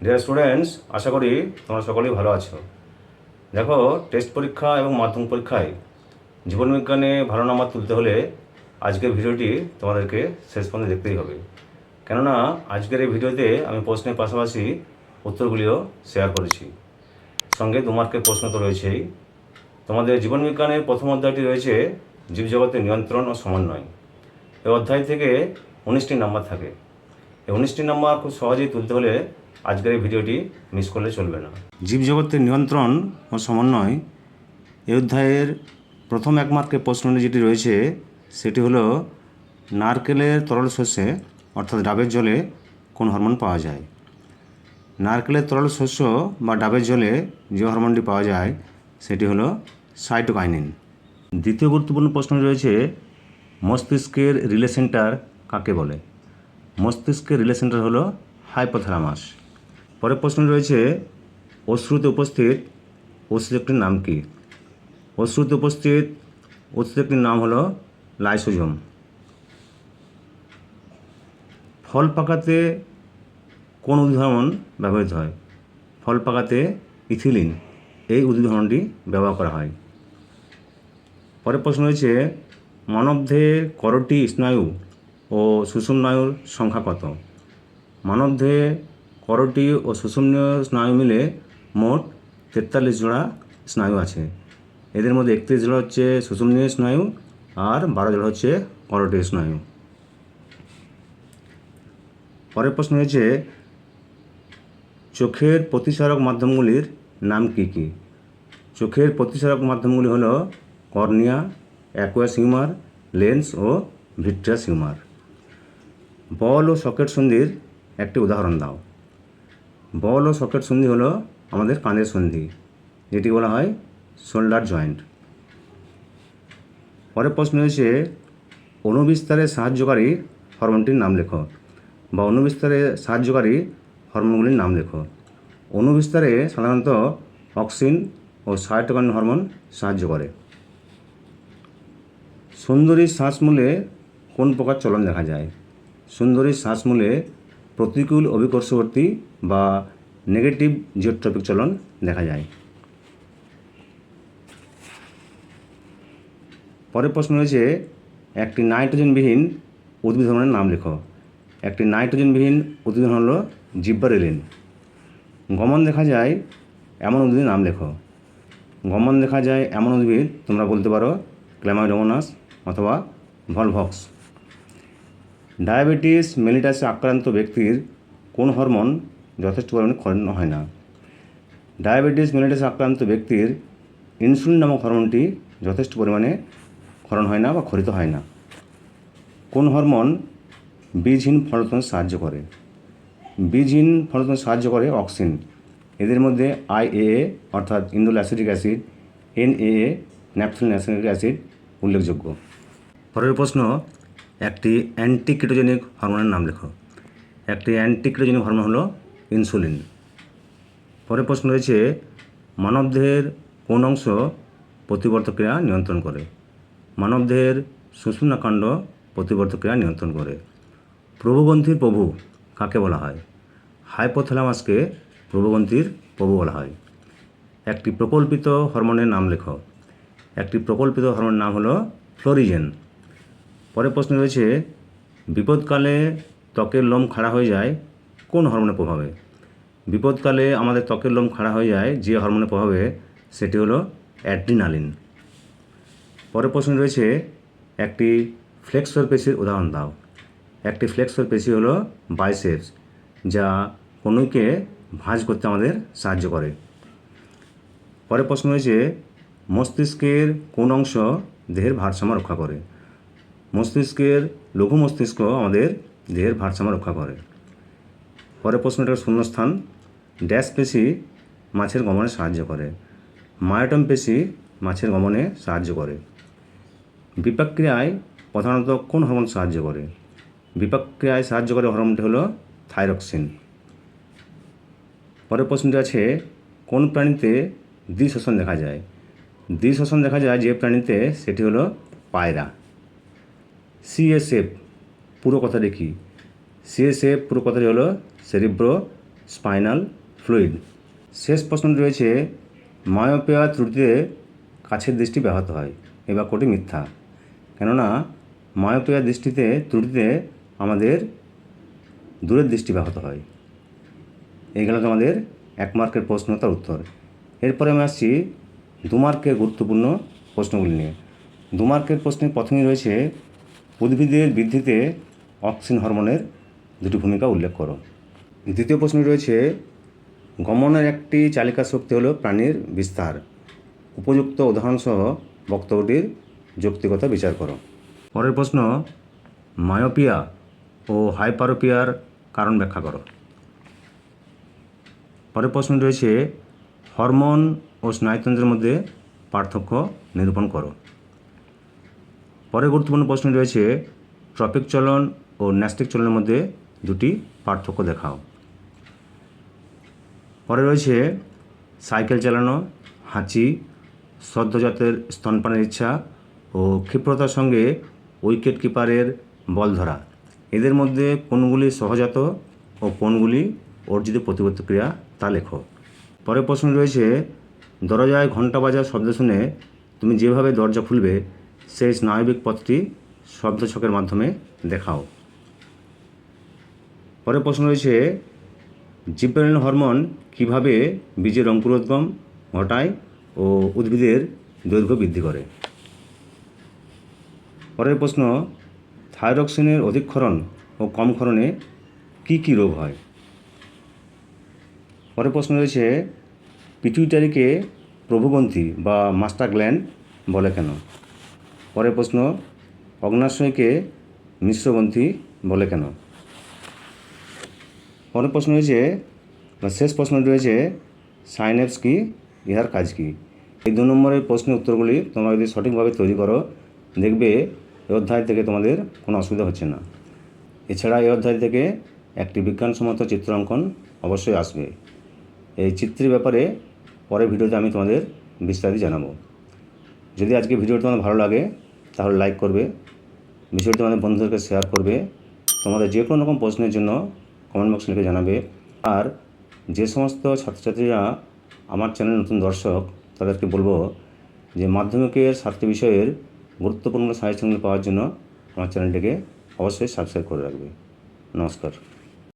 Dear students, আশা করি তোমরা সকলেই ভালো আছো। দেখো, টেস্ট পরীক্ষা এবং মাধ্যমিক পরীক্ষায় জীবনবিজ্ঞানে ভালো নাম্বার তুলতে হলে আজকের ভিডিওটি তোমাদেরকে শেষ পর্যন্ত দেখতেই হবে। কেননা আজকের এই ভিডিওতে আমি প্রশ্নের পাশাপাশি উত্তরগুলিও শেয়ার করেছি। সঙ্গে 2 মার্কের প্রশ্ন তো রয়েছেই। তোমাদের জীবনবিজ্ঞানের প্রথম অধ্যায়টি রয়েছে জীবজগতের নিয়ন্ত্রণ ও সমন্বয়। এই অধ্যায় থেকে 19টি নাম্বার থাকে। এই 19টি নাম্বার খুব সহজেই তুলতে হলে আজকের এই ভিডিওটি মিস করলে চলবে না। জীবজগতের নিয়ন্ত্রণ ও সমন্বয় এই অধ্যায়ের প্রথম 1 মার্কের প্রশ্নটি যেটি রয়েছে সেটি হলো, নারকেলের তরল শস্যে অর্থাৎ ডাবের জলে কোন হরমোন পাওয়া যায়? নারকেলের তরল শস্য বা ডাবের জলে যে হরমোনটি পাওয়া যায় সেটি হলো সাইটোকাইনিন। দ্বিতীয় গুরুত্বপূর্ণ প্রশ্ন রয়েছে, মস্তিষ্কের রিলে সেন্টার কাকে বলে? মস্তিষ্কের রিলে সেন্টার হলো হাইপোথ্যালামাস। পরের প্রশ্ন রয়েছে, অশ্রুতে উপস্থিত উৎসেচকটির নাম কি? অশ্রুতে উপস্থিত উৎসেচকটির নাম হলো লাইসোজোম। ফল পাকাতে কোন উদ্ভিদ হরমোন ব্যবহৃত হয়? ফল পাকাতে ইথিলিন এই উদ্ভিদ হরমোনটি ব্যবহার করা হয়। পরের প্রশ্ন রয়েছে, মানবদেহে করোটি স্নায়ু ও সুষুম্নায়ুর সংখ্যা কত? মানবদেহে করোটি ও সুষুম্নীয় স্নায়ু মিলে মোট 43 জোড়া স্নায়ু আছে। এদের মধ্যে 31 জোড়া হচ্ছে সুষুম্নীয় স্নায়ু আর 12 জোড়া হচ্ছে করোটি স্নায়ু। পরের প্রশ্ন রয়েছে, চোখের প্রতিসারক মাধ্যমগুলির নাম কি কি? চোখের প্রতিসারক মাধ্যমগুলি হলো কর্নিয়া, অ্যাকুয়াস হিউমার, লেন্স ও ভিট্রিয়াস হিউমার। বল ও সকেট সন্ধির একটি উদাহরণ দাও। বল ও সকেট সন্ধি হলো আমাদের কাঁধের সন্ধি, যেটি বলা হয় শোল্ডার জয়েন্ট। পরের প্রশ্ন রয়েছে, অণুবিস্তারে সাহায্যকারী হরমোনটির নাম লেখো, বা অণুবিস্তারে সাহায্যকারী হরমোনগুলির নাম লেখো। অণুবিস্তারে সাধারণত অক্সিন ও সাইটোকাইনিন হরমোন সাহায্য করে। সুন্দরীর শ্বাসমূলে কোন প্রকার চলন দেখা যায়? সুন্দরীর শ্বাসমূলে প্রতিকূল অভিকর্ষবর্তী বা নেগেটিভ জিওট্রপিক চলন দেখা যায়। পরের প্রশ্ন রয়েছে, একটি নাইট্রোজেনবিহীন উদ্ভিদ হরমোনের নাম লেখো। একটি নাইট্রোজেনবিহীন উদ্ভিদ হরমোন হলো জিব্বারেলিন। গমন দেখা যায় এমন উদ্ভিদের নাম লেখো। গমন দেখা যায় এমন উদ্ভিদ তোমরা বলতে পারো ক্ল্যামাইডোমোনাস অথবা ভলভক্স। ডায়াবেটিস মেলিটাসে আক্রান্ত ব্যক্তির কোন হরমোন যথেষ্ট পরিমাণে ক্ষরণ হয় না? ডায়াবেটিস মেলিটাসে আক্রান্ত ব্যক্তির ইনসুলিন নামক হরমোনটি যথেষ্ট পরিমাণে ক্ষরণ হয় না বা ক্ষরিত হয় না। কোন হরমোন বীজহীন ফলতনে সাহায্য করে? বীজহীন ফলতনে সাহায্য করে অক্সিন। এদের মধ্যে IAA অর্থাৎ indole acetic acid, NAA naphthalene acetic acid উল্লেখযোগ্য। পরের প্রশ্ন, একটি অ্যান্টিকেটোজেনিক হরমোনের নাম লেখো। একটি অ্যান্টিকেটোজেনিক হরমোন হলো ইনসুলিন। পরের প্রশ্ন রয়েছে, মানবদেহের কোন অংশ প্রতিবর্ত ক্রিয়া নিয়ন্ত্রণ করে? মানবদেহের সুষুম্নাকাণ্ড প্রতিবর্ত ক্রিয়া নিয়ন্ত্রণ করে। প্রভুগ্রন্থির প্রভু কাকে বলা হয়? হাইপোথ্যালামাসকে প্রভুগ্রন্থির প্রভু বলা হয়। একটি প্রকল্পিত হরমোনের নাম লেখো। একটি প্রকল্পিত হরমোনের নাম হলো ফ্লোরিজেন। পরের প্রশ্ন রয়েছে, বিপদকালে ত্বকের লোম খাড়া হয়ে যায় কোন হরমোনের প্রভাবে? বিপদকালে আমাদের ত্বকের লোম খাড়া হয়ে যায় যে হরমোনের প্রভাবে, সেটি হলো অ্যাড্রিনালিন। পরের প্রশ্ন রয়েছে, একটি ফ্লেক্সর পেশির উদাহরণ দাও। একটি ফ্লেক্সর পেশি হলো বাইসেপস, যা কনুইকে ভাঁজ করতে আমাদের সাহায্য করে। পরের প্রশ্ন রয়েছে, মস্তিষ্কের কোন অংশ দেহের ভারসাম্য রক্ষা করে? মস্তিষ্কের লঘু মস্তিষ্ক আমাদের দেহের ভারসাম্য রক্ষা করে। পরের প্রশ্নটার শূন্যস্থান, ড্যাশ পেশি মাছের গমনে সাহায্য করে। মায়োটম পেশি মাছের গমনে সাহায্য করে। বিপাক ক্রিয়ায় প্রধানত কোন হরমোন সাহায্য করে? বিপাক ক্রিয়ায় সাহায্য করে হরমোনটি হলো থাইরক্সিন। পরের প্রশ্নটি আছে, কোন প্রাণীতে দ্বিশ্বসন দেখা যায়? দ্বিশ্বসন দেখা যায় যে প্রাণীতে, সেটি হলো পায়রা। CSF পুরো কথাটি কি? CSF পুরো কথাটি হলো সেরিব্রো স্পাইনাল ফ্লুইড। শেষ প্রশ্ন রয়েছে, মায়োপিয়া ত্রুটিতে কাছের দৃষ্টি ব্যাহত হয়। এই বাক্যটি মিথ্যা, কেননা মায়োপিয়া ত্রুটিতে আমাদের দূরের দৃষ্টি ব্যাহত হয়। এই গেল তোমাদের 1 মার্কের প্রশ্ন, তার উত্তর। এরপরে আমি আসছি 2 মার্কের গুরুত্বপূর্ণ প্রশ্নগুলি নিয়ে। 2 মার্কের প্রশ্নে প্রথমেই রয়েছে, উদ্ভিদের বৃদ্ধিতে অক্সিন হরমোনের 2টি ভূমিকা উল্লেখ করো। দ্বিতীয় প্রশ্ন রয়েছে, গমনের একটি চালিকা শক্তি হলো প্রাণীর বিস্তার। উপযুক্ত উদাহরণসহ বক্তব্যটির যৌক্তিকতা বিচার করো। পরের প্রশ্ন, মায়োপিয়া ও হাইপারোপিয়ার কারণ ব্যাখ্যা করো। পরের প্রশ্ন রয়েছে, হরমোন ও স্নায়ুতন্ত্রের মধ্যে পার্থক্য নিরূপণ করো। পরের গুরুত্বপূর্ণ প্রশ্ন রয়েছে, ট্রপিক চলন ও ন্যাস্টিক চলনের মধ্যে 2টি পার্থক্য দেখাও। পরে রয়েছে, সাইকেল চালানো, হাঁচি, সদ্যজাতের স্তনপানের ইচ্ছা ও ক্ষিপ্রতার সঙ্গে উইকেট কিপারের বল ধরা, এদের মধ্যে কোনগুলি সহজাত ও কোনগুলি অর্জিত প্রতিক্রিয়া তা লেখো। পরের প্রশ্ন রয়েছে, দরজায় ঘণ্টা বাজার শব্দ শুনে তুমি যেভাবে দরজা খুলবে সেই স্নায়বিক পথটি শব্দছকের মাধ্যমে দেখাও। পরের প্রশ্ন রয়েছে, জিবরেলিন হরমোন কীভাবে বীজের অঙ্কুরোদ্গম ঘটায় ও উদ্ভিদের দৈর্ঘ্য বৃদ্ধি করে। পরের প্রশ্ন, থাইরক্সিনের অধিক ক্ষরণ ও কম ক্ষরণে কী কী রোগ হয়। পরের প্রশ্ন রয়েছে, পিটুইটারিকে প্রভুগ্রন্থি বা মাস্টার গ্ল্যান্ড বলে কেন। পরের প্রশ্ন, অগ্ন্যাশয়কে মিশ্রগ্রন্থি বলে কেন। পরের প্রশ্ন রয়েছে, শেষ প্রশ্ন রয়েছে, সাইন্যাপস কি, ইহার কাজ কি। এই 2 নম্বরের প্রশ্নের উত্তরগুলি তোমরা যদি সঠিকভাবে তৈরি করো, দেখবে এই অধ্যায় থেকে তোমাদের কোনো অসুবিধা হচ্ছে না। এছাড়া এই অধ্যায় থেকে একটি বিজ্ঞানসম্মত চিত্রাঙ্কন অবশ্যই আসবে। এই চিত্রের ব্যাপারে পরের ভিডিওতে আমি তোমাদের বিস্তারিত জানাবো। যদি আজকে ভিডিওটি তোমাদের ভালো লাগে তাহলে লাইক করবে, ভিডিওটি তোমাদের বন্ধুদেরকে শেয়ার করবে, তোমাদের যে কোনো রকম প্রশ্নের জন্য কমেন্ট বক্সে লিখে জানাবে। আর যে সমস্ত ছাত্রছাত্রীরা আমার চ্যানেল নতুন দর্শক, তাদেরকে বলবো যে মাধ্যমিকের 7টি বিষয়ের গুরুত্বপূর্ণ সাজেশনগুলো পাওয়ার জন্য আমার চ্যানেলটিকে অবশ্যই সাবস্ক্রাইব করে রাখবে। নমস্কার।